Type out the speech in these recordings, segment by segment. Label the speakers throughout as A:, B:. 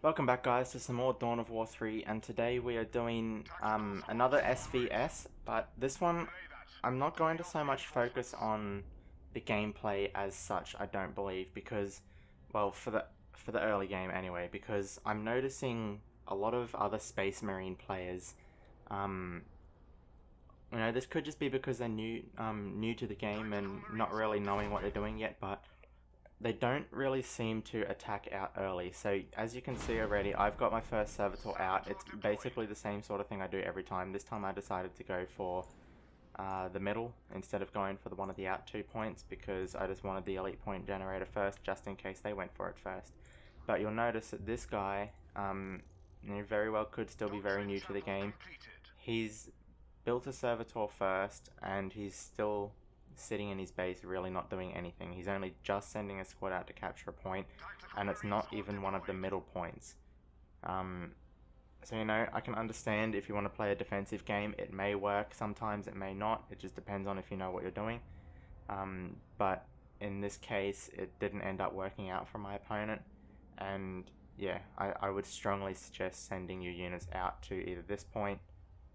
A: Welcome back guys to some more Dawn of War 3, and today we are doing another SVS, but this one I'm not going to so much focus on the gameplay as such, I don't believe, because, well, for the early game anyway, because I'm noticing a lot of other Space Marine players, this could just be because they're new to the game and not really knowing what they're doing yet, but they don't really seem to attack out early. So as you can see already, I've got my first servitor out. It's basically the same sort of thing I do every time. This time I decided to go for the middle instead of going for one of the out 2 points, because I just wanted the elite point generator first, just in case they went for it first. But you'll notice that this guy very well could still be very new to the game. He's built a servitor first, and he's still sitting in his base really not doing anything. He's only just sending a squad out to capture a point, and it's not even one of the middle points. So I can understand if you want to play a defensive game, it may work, sometimes it may not, it just depends on if you know what you're doing. But in this case it didn't end up working out for my opponent, and yeah, I would strongly suggest sending your units out to either this point,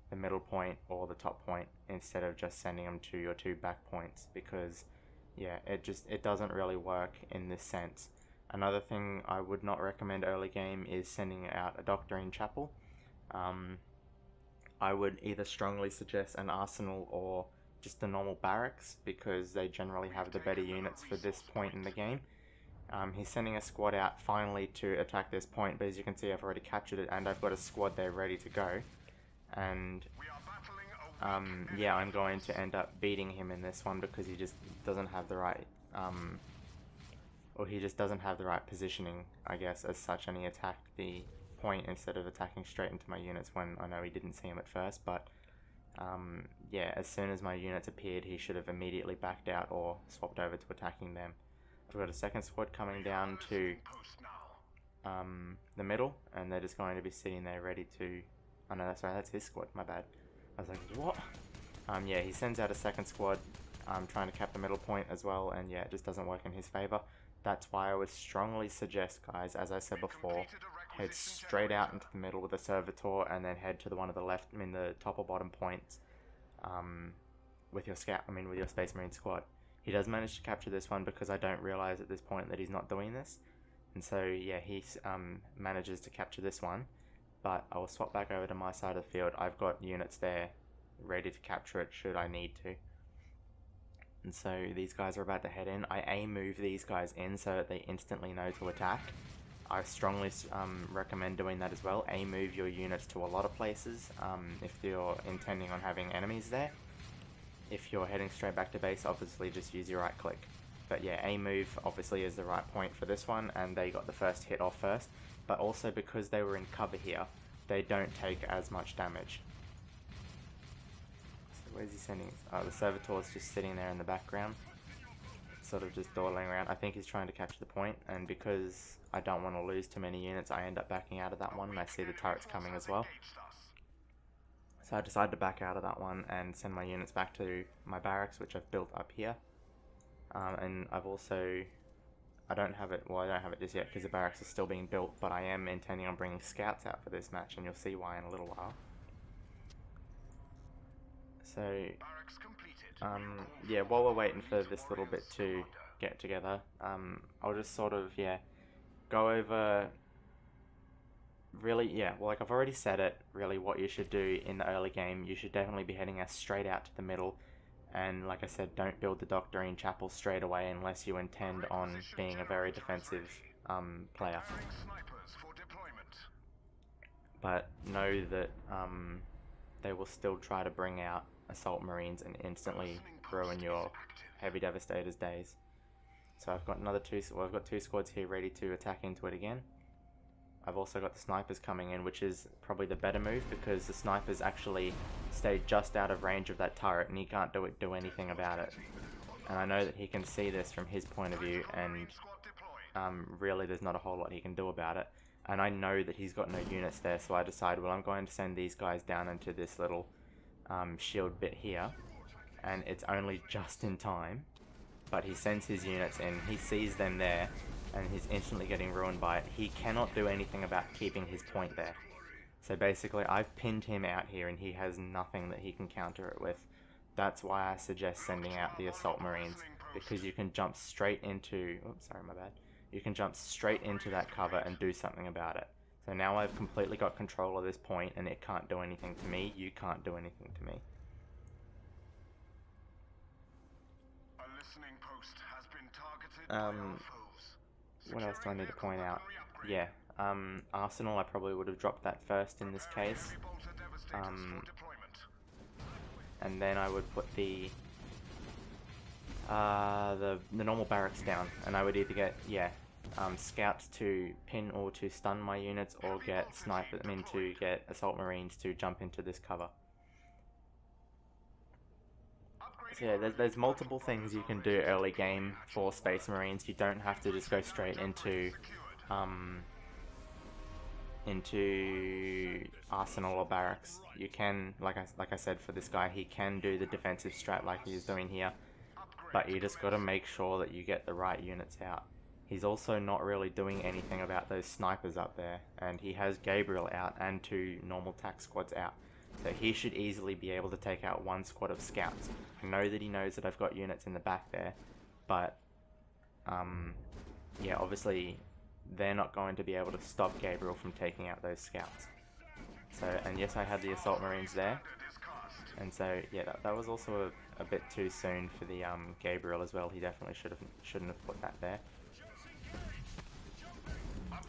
A: the middle point, or the top point, instead of just sending them to your 2 back points, because yeah, it doesn't really work in this sense. Another thing I would not recommend early game is sending out a doctrine chapel. I would either strongly suggest an arsenal or just the normal barracks, because they generally have the better units for this point in the game. He's sending a squad out finally to attack this point, but as you can see I've already captured it and I've got a squad there ready to go. And yeah, I'm going to end up beating him in this one because he just doesn't have the right he just doesn't have the right positioning, I guess, as such, and he attacked the point instead of attacking straight into my units when I know he didn't see him at first. But yeah, as soon as my units appeared, he should have immediately backed out or swapped over to attacking them. I've got a second squad coming down to the middle, and they're just going to be sitting there ready to... Oh no, that's right, that's his squad, my bad. I was like, what? Yeah, he sends out a second squad trying to cap the middle point as well, and yeah, it just doesn't work in his favor. That's why I would strongly suggest, guys, as I said before, head straight out into the middle with a servitor, and then head to the one of the left, the top or bottom points with your with your Space Marine squad. He does manage to capture this one because I don't realize at this point that he's not doing this, and so yeah, he manages to capture this one. But I will swap back over to my side of the field. I've got units there ready to capture it should I need to. And so these guys are about to head in. I move these guys in so that they instantly know to attack. I strongly recommend doing that as well. Move your units to a lot of places if you're intending on having enemies there. If you're heading straight back to base, obviously just use your right click. But yeah, move obviously is the right point for this one, and they got the first hit off first. But also because they were in cover here, they don't take as much damage. So where's he sending? Oh, the servitor's just sitting there in the background, sort of just dawdling around. I think he's trying to capture the point, and because I don't want to lose too many units, I end up backing out of that one, and I see the turrets coming as well. So I decided to back out of that one and send my units back to my barracks, which I've built up here. And I've also... I don't have it just yet because the barracks is still being built, but I am intending on bringing scouts out for this match, and you'll see why in a little while. So, yeah, while we're waiting for this little bit to get together, I'll just sort of, yeah, go over, really, yeah, well, like I've already said it, really what you should do in the early game. You should definitely be heading straight out to the middle. And like I said, don't build the doctrine chapel straight away unless you intend on being a very defensive player. But know that they will still try to bring out assault marines and instantly ruin your heavy devastators days. So I've got I've got 2 squads here ready to attack into it again. I've also got the snipers coming in, which is probably the better move, because the snipers actually stay just out of range of that turret and he can't do anything about it. And I know that he can see this from his point of view, and really there's not a whole lot he can do about it. And I know that he's got no units there, so I decided, well, I'm going to send these guys down into this little shield bit here, and it's only just in time. But he sends his units in, he sees them there, and he's instantly getting ruined by it. He cannot do anything about keeping his point there. So basically, I've pinned him out here, and he has nothing that he can counter it with. That's why I suggest sending out the Assault Marines, because you can jump straight into... Oops, sorry, my bad. You can jump straight into that cover and do something about it. So now I've completely got control of this point, and it can't do anything to me. You can't do anything to me. What else do I need to point out? Yeah, Arsenal, I probably would have dropped that first in this case. And then I would put the normal barracks down, and I would either get, scouts to pin or to stun my units, or get to get assault marines to jump into this cover. So yeah, there's multiple things you can do early game for Space Marines. You don't have to just go straight into Arsenal or Barracks. You can, like I said, for this guy, he can do the defensive strat like he's doing here, but you just got to make sure that you get the right units out. He's also not really doing anything about those snipers up there, and he has Gabriel out and 2 normal tac squads out. So he should easily be able to take out 1 squad of scouts. I know that he knows that I've got units in the back there, but yeah, obviously they're not going to be able to stop Gabriel from taking out those scouts. So, and yes, I had the Assault Marines there, and so yeah, that was also a bit too soon for the Gabriel as well. He definitely shouldn't have put that there.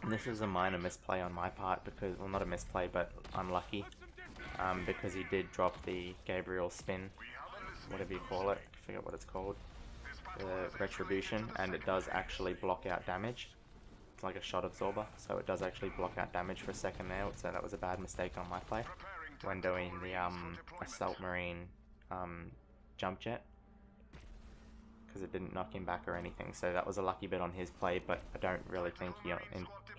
A: And this was a minor misplay on my part, because, well, not a misplay, but unlucky. Because he did drop the Gabriel spin, whatever you call it, I forget what it's called, the retribution, and it does actually block out damage. It's like a shot absorber, so it does actually block out damage for a second there, so that was a bad mistake on my play when doing the Assault Marine jump jet, because it didn't knock him back or anything, so that was a lucky bit on his play, but I don't really think he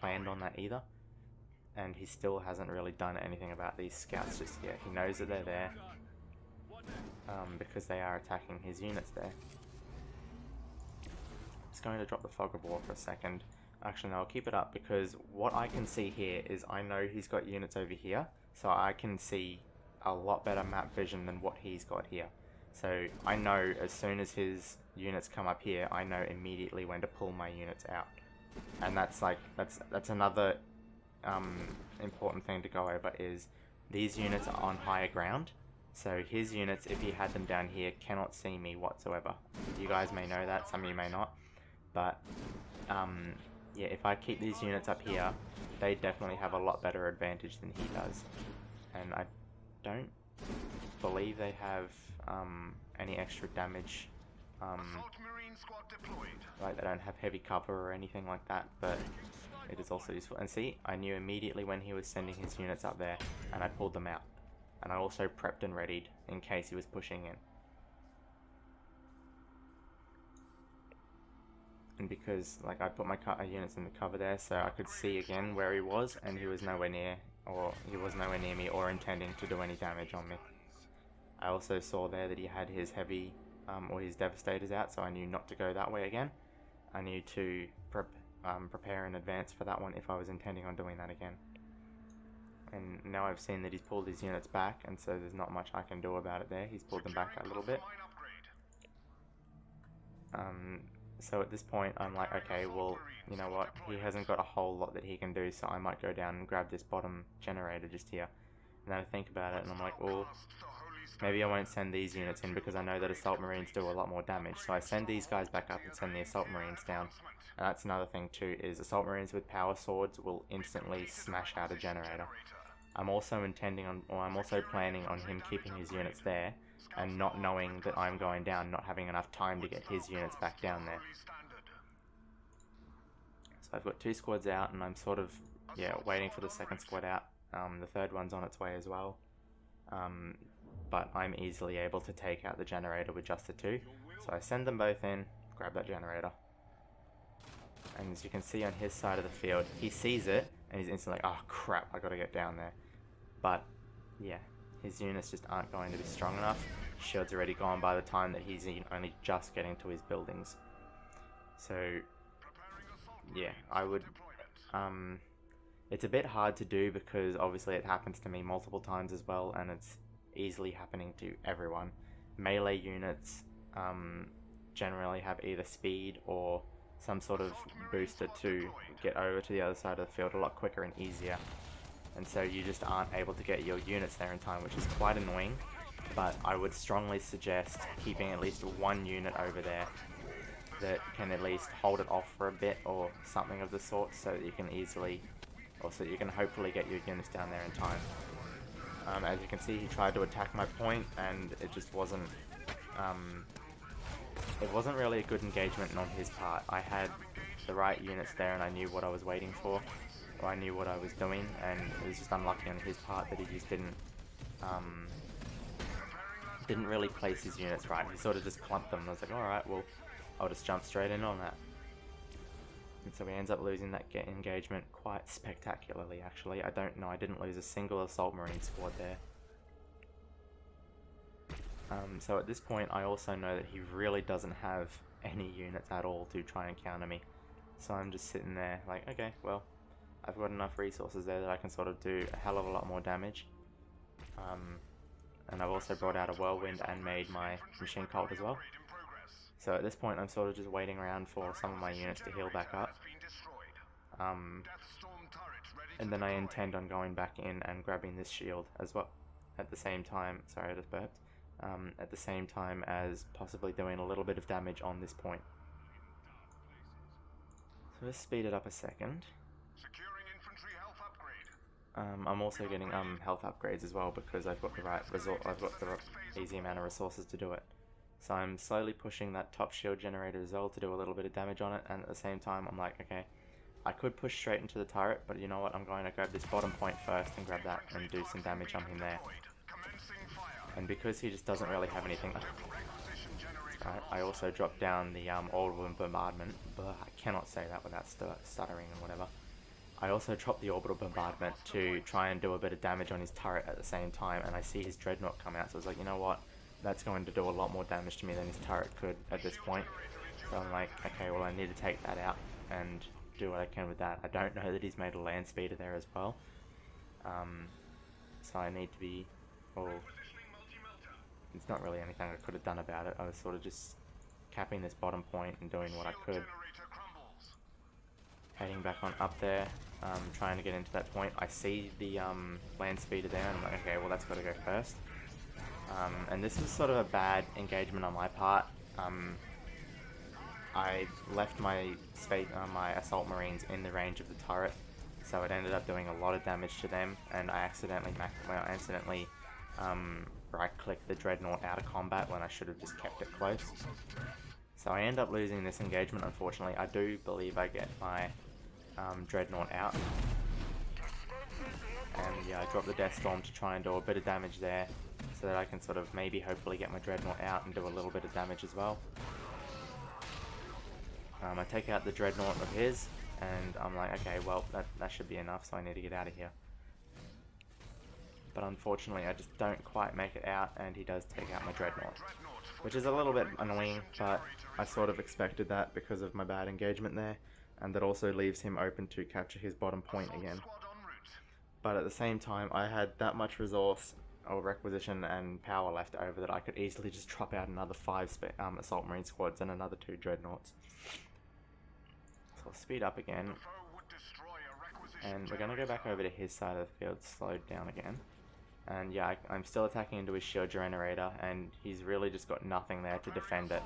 A: planned on that either. And he still hasn't really done anything about these scouts just yet. He knows that they're there, because they are attacking his units there. Just going to drop the Fog of War for a second. Actually, no, I'll keep it up, because what I can see here is I know he's got units over here, so I can see a lot better map vision than what he's got here. So I know as soon as his units come up here, I know immediately when to pull my units out. And that's another important thing to go over, is these units are on higher ground, so his units, if he had them down here, cannot see me whatsoever. You guys may know that, some of you may not, but yeah, if I keep these units up here, they definitely have a lot better advantage than he does. And I don't believe they have any extra damage, like they don't have heavy cover or anything like that, but it is also useful. And see, I knew immediately when he was sending his units up there, and I pulled them out. And I also prepped and readied in case he was pushing in. And because, like, I put my units in the cover there, so I could see again where he was, and he was nowhere near me or intending to do any damage on me. I also saw there that he had his heavy, or his devastators out, so I knew not to go that way again. I knew to prepare in advance for that one if I was intending on doing that again. And now I've seen that he's pulled his units back, and so there's not much I can do about it there. He's pulled them back a little bit. So at this point I'm like, okay, well, you know what, he hasn't got a whole lot that he can do, so I might go down and grab this bottom generator just here. And then I think about it and I'm like, well, maybe I won't send these units in because I know that Assault Marines do a lot more damage. So I send these guys back up and send the Assault Marines down. And that's another thing too, is Assault Marines with power swords will instantly smash out a generator. I'm also planning on him keeping his units there and not knowing that I'm going down, not having enough time to get his units back down there. So I've got 2 squads out and I'm sort of, waiting for the second squad out. The third one's on its way as well. But I'm easily able to take out the generator with just the 2. So I send them both in, grab that generator. And as you can see on his side of the field, he sees it and he's instantly like, oh crap, I gotta get down there. But yeah, his units just aren't going to be strong enough. Shield's already gone by the time that he's only just getting to his buildings. So yeah, I would, it's a bit hard to do because obviously it happens to me multiple times as well, and it's easily happening to everyone. Melee units generally have either speed or some sort of booster to get over to the other side of the field a lot quicker and easier, and so you just aren't able to get your units there in time, which is quite annoying. But I would strongly suggest keeping at least one unit over there that can at least hold it off for a bit or something of the sort, so that you can easily, or so you can hopefully get your units down there in time. As you can see, he tried to attack my point, and it just wasn't really a good engagement on his part. I had the right units there, and I knew what I was waiting for, or I knew what I was doing, and it was just unlucky on his part that he just didn't really place his units right. He sort of just clumped them, and I was like, alright, well, I'll just jump straight in on that. And so he ends up losing that engagement quite spectacularly, actually. I don't know, I didn't lose a single Assault Marine squad there. So at this point, I also know that he really doesn't have any units at all to try and counter me. So I'm just sitting there like, okay, well, I've got enough resources there that I can sort of do a hell of a lot more damage. And I've also brought out a Whirlwind and made my Machine Cult as well. So at this point, I'm sort of just waiting around for some of my units to heal back up. And then I intend on going back in and grabbing this shield as well. At the same time, sorry, I just burped. At the same time as possibly doing a little bit of damage on this point. So let's speed it up a second. I'm also getting health upgrades as well because I've got the right easy amount of resources to do it. So I'm slowly pushing that top shield generator as well to do a little bit of damage on it, and at the same time I'm like, okay, I could push straight into the turret, but you know what, I'm going to grab this bottom point first and grab that and do some damage on him there. And because he just doesn't really have anything, I also dropped down the orbital bombardment. I cannot say that without stuttering and whatever. I also dropped the orbital bombardment to try and do a bit of damage on his turret at the same time, and I see his dreadnought come out, so I was like, you know what, that's going to do a lot more damage to me than his turret could at this point. So I'm like, okay, well, I need to take that out and do what I can with that. I don't know that he's made a land speeder there as well. So I need to be, well, it's not really anything I could have done about it. I was sort of just capping this bottom point and doing what I could. Heading back on up there, trying to get into that point. I see the land speeder there, and I'm like, okay, well, that's got to go first. And this is sort of a bad engagement on my part. I left my assault marines in the range of the turret, so it ended up doing a lot of damage to them, and I accidentally right-clicked the dreadnought out of combat when I should have just kept it close. So I end up losing this engagement, unfortunately. I do believe I get my dreadnought out. And yeah, I dropped the Death Storm to try and do a bit of damage there, so that I can sort of maybe hopefully get my dreadnought out and do a little bit of damage as well. I take out the dreadnought of his, and I'm like, okay, well, that should be enough, so I need to get out of here. But unfortunately, I just don't quite make it out, and he does take out my dreadnought, which is a little bit annoying, but I sort of expected that because of my bad engagement there, and that also leaves him open to capture his bottom point again. But at the same time, I had that much resource or requisition and power left over that I could easily just drop out another 5 assault marine squads and another 2 dreadnoughts. So I'll speed up again, and we're going to go back over to his side of the field, slowed down again. And yeah, I'm still attacking into his shield generator, and he's really just got nothing there to defend it.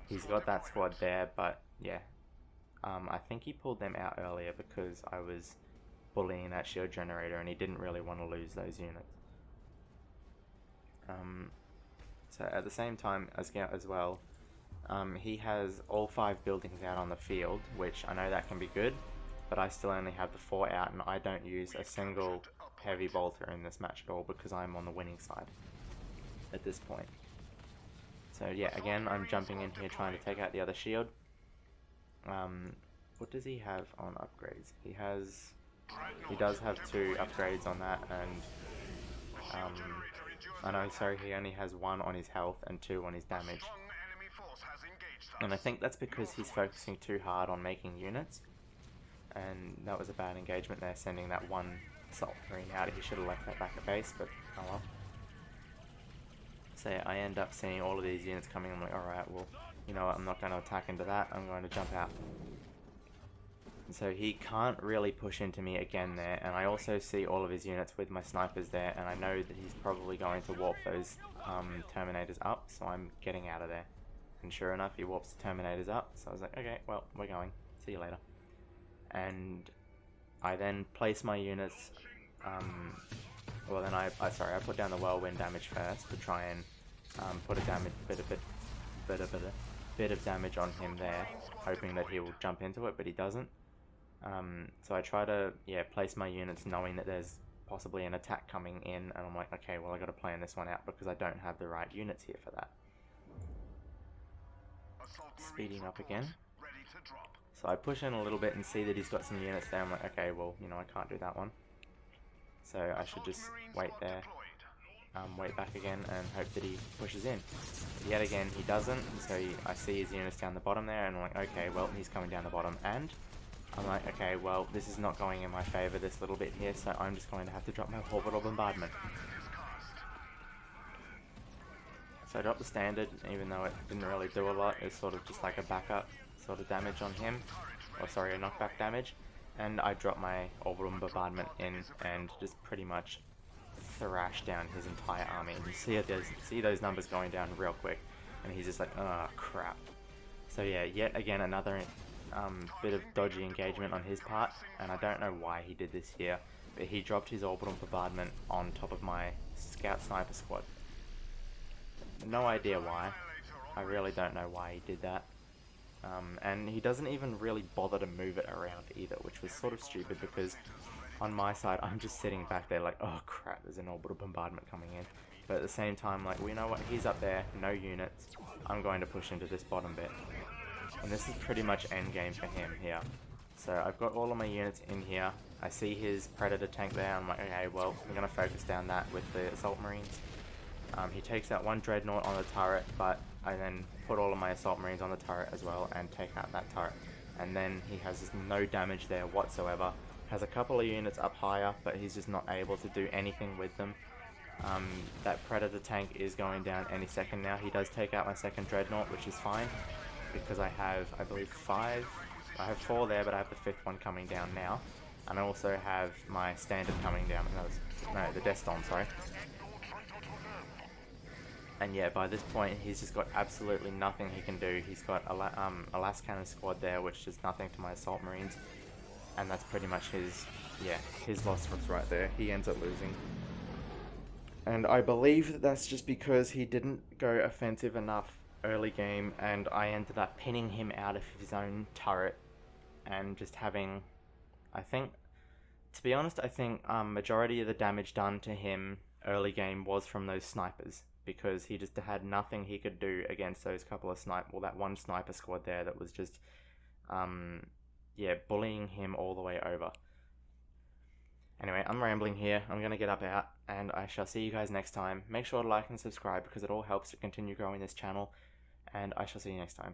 A: He's got that squad there, but yeah. I think he pulled them out earlier because I was bullying that shield generator, and he didn't really want to lose those units. So at the same time, as well, he has all 5 buildings out on the field, which I know that can be good, but I still only have the 4 out, and I don't use a single heavy bolter in this match at all because I'm on the winning side at this point. So yeah, again, I'm jumping in here trying to take out the other shield. What does he have on upgrades? He does have 2 upgrades on that, and I know, sorry, he only has 1 on his health and 2 on his damage. And I think that's because he's focusing too hard on making units, and that was a bad engagement there, sending that one assault marine out. He should have left that back at base, but oh well. So yeah, I end up seeing all of these units coming. I'm like, alright, well, you know what, I'm not going to attack into that, I'm going to jump out. And so he can't really push into me again there, and I also see all of his units with my snipers there, and I know that he's probably going to warp those Terminators up, so I'm getting out of there. And sure enough, he warps the Terminators up, so I was like, okay, well, we're going, see you later. And I then place my units, well then I put down the whirlwind damage first to try and put a bit of damage on him there, hoping that he will jump into it, but he doesn't. So I try to place my units knowing that there's possibly an attack coming in, and I'm like, okay, well I got to plan this one out because I don't have the right units here for that. Speeding up again. So I push in a little bit and see that he's got some units there. I'm like, okay, well, you know, I can't do that one. So I should just wait there, wait back again, and hope that he pushes in. But yet again, he doesn't, so I see his units down the bottom there, and I'm like, okay, well, he's coming down the bottom, and I'm like, okay, well, this is not going in my favor, this little bit here, so I'm just going to have to drop my orbital bombardment. So I dropped the standard, even though it didn't really do a lot. It's sort of just like a backup sort of damage on him, or sorry, a knockback damage. And I dropped my orbital bombardment in and just pretty much thrashed down his entire army. And you see those numbers going down real quick, and he's just like, oh crap. So yeah, yet again another bit of dodgy engagement on his part, and I don't know why he did this here, but he dropped his orbital bombardment on top of my scout sniper squad. No idea why. I really don't know why he did that. And he doesn't even really bother to move it around either, which was sort of stupid because on my side I'm just sitting back there like, oh crap, there's an orbital bombardment coming in. But at the same time, like, well, you know what, he's up there, no units, I'm going to push into this bottom bit. And this is pretty much endgame for him here. So I've got all of my units in here, I see his Predator tank there, I'm like, okay, well, I'm going to focus down that with the Assault Marines. He takes out one Dreadnought on the turret, but I then put all of my Assault Marines on the turret as well and take out that turret. And then he has just no damage there whatsoever. Has a couple of units up higher, but he's just not able to do anything with them. That Predator tank is going down any second now. He does take out my second Dreadnought, which is fine, because I have, I believe, 5. I have 4 there, but I have the 5th one coming down now. And I also have my standard coming down. No, the Death Storm, sorry. And yeah, by this point, he's just got absolutely nothing he can do. He's got a last cannon squad there, which does nothing to my Assault Marines. And that's pretty much his loss right there. He ends up losing. And I believe that that's just because he didn't go offensive enough early game, and I ended up pinning him out of his own turret and just having, to be honest, I think majority of the damage done to him early game was from those snipers, because he just had nothing he could do against those couple of that one sniper squad there that was just, bullying him all the way over. Anyway, I'm rambling here. I'm going to get up out, and I shall see you guys next time. Make sure to like and subscribe because it all helps to continue growing this channel, and I shall see you next time.